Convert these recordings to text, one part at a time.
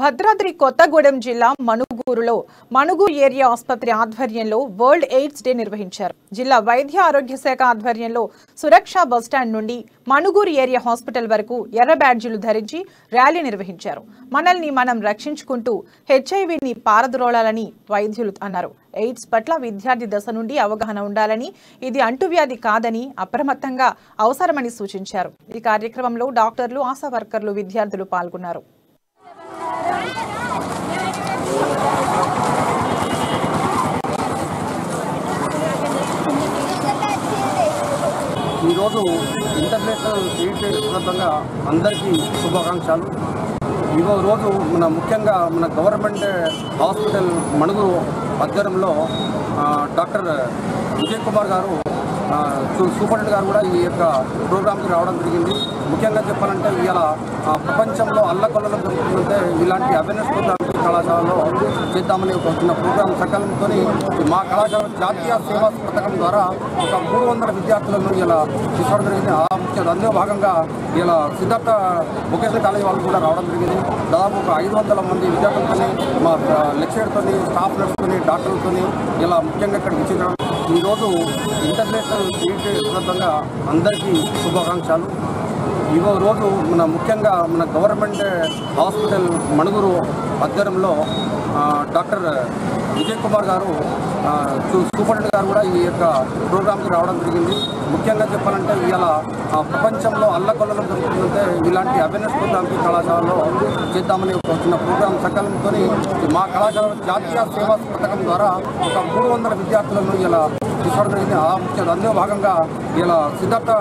భద్రాద్రి కొత్తగూడెం జిల్లా మనుగూరులో మనుగూరు ఏరియా ఆసుపత్రి ఆధ్వర్యంలో వరల్డ్ ఎయిడ్స్ డే నిర్వహించారు. జిల్లా వైద్య ఆరోగ్య శాఖ ఆధ్వర్యంలో సురక్ష బస్టాండ్ నుండి మనుగూరు ఏరియా హాస్పిటల్ వరకు ఎర్ర బ్యాడ్జీలు ధరించి ర్యాలీ నిర్వహించారు. మనల్ని మనం రక్షించుకుంటూ హెచ్ఐవిని పారద్రోలాలని వైద్యులు అన్నారు. ఎయిడ్స్ పట్ల విద్యార్థి దశ నుండి అవగాహన ఉండాలని, ఇది అంటువ్యాధి కాదని, అప్రమత్తంగా అవసరమని సూచించారు. ఈ కార్యక్రమంలో డాక్టర్లు, ఆశా వర్కర్లు, విద్యార్థులు పాల్గొన్నారు. ఈరోజు ఇంటర్నేషనల్ ఎయిడ్స్ డే సందర్భంగా అందరికీ శుభాకాంక్షలు. ఈరోజు ముఖ్యంగా మన గవర్నమెంట్ హాస్పిటల్ మణుగూరు ఆధ్వర్యంలో డాక్టర్ విజయ్ కుమార్ గారు, సూపరింటెండెంట్ గారు కూడా ఈ యొక్క ప్రోగ్రామ్కి రావడం జరిగింది. ముఖ్యంగా చెప్పాలంటే ఇవాళ ప్రపంచంలో అల్లకొల్లలో జరుగుతుందంటే ఇలాంటి అవేర్నెస్ ప్రోగ్రామ్స్ కళాశాలలో చేద్దామని ఒక చిన్న ప్రోగ్రాం సకాలంతో మా కళాశాల జాతీయ సేవా పథకం ద్వారా ఒక 300 విద్యార్థులను ఇలా తీసుకోవడం జరిగింది. అందులో భాగంగా ఇలా సిద్ధార్థ వొకేషనల్ కాలేజ్ వాళ్ళు కూడా రావడం జరిగింది. దాదాపు ఒక 500 మంది విద్యార్థులతో, మా లెక్చరర్తో, స్టాఫ్ నర్స్తో, డాక్టర్లతో ఇలా ముఖ్యంగా ఇక్కడ విచ్చేయడం. ఈరోజు ఇంటర్నేషనల్ ఎయిడ్స్ డే సందర్భంగా అందరికీ శుభాకాంక్షలు. ఈరోజు ముఖ్యంగా మన గవర్నమెంట్ హాస్పిటల్ మణుగూరు ఆధ్వర్యంలో డాక్టర్ విజయ్ కుమార్ గారు, సూపరింటెండెంట్ గారు కూడా ఈ యొక్క ప్రోగ్రామ్కి రావడం జరిగింది. ముఖ్యంగా చెప్పాలంటే ఇవాళ ప్రపంచంలో అల్లకొల్లలో జరుగుతుందంటే ఇలాంటి అవేర్నెస్ ప్రోగ్రామ్స్ కళాశాలలో చేద్దామని ఒక చిన్న ప్రోగ్రాం సకాలంతో మా కళాశాల జాతీయ సేవా పథకం ద్వారా ఒక 300 విద్యార్థులను ఇలా తీసుకోవడం జరిగింది. అందులో భాగంగా ఇలా సిద్ధార్థ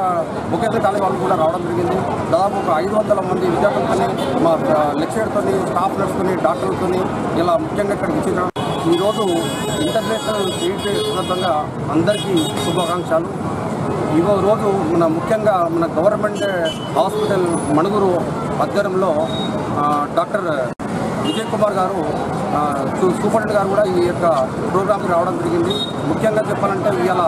వొకేషనల్ కాలేజ్ వాళ్ళు కూడా రావడం జరిగింది. దాదాపు ఒక 500 మంది విద్యార్థులతో, మా లెక్చరర్తో, స్టాఫ్ నర్స్తో, డాక్టర్లతో ఇలా ముఖ్యంగా ఇక్కడ విచ్చేయడం. ఈరోజు ఇంటర్నేషనల్ ఎయిడ్స్ డే సందర్భంగా అందరికీ శుభాకాంక్షలు. ఈరోజు ముఖ్యంగా మన గవర్నమెంట్ హాస్పిటల్ మణుగూరు ఆధ్వర్యంలో డాక్టర్ విజయ్ కుమార్ గారు, సూపరింటెండెంట్ గారు కూడా ఈ యొక్క ప్రోగ్రామ్కి రావడం జరిగింది. ముఖ్యంగా చెప్పాలంటే ఇవాళ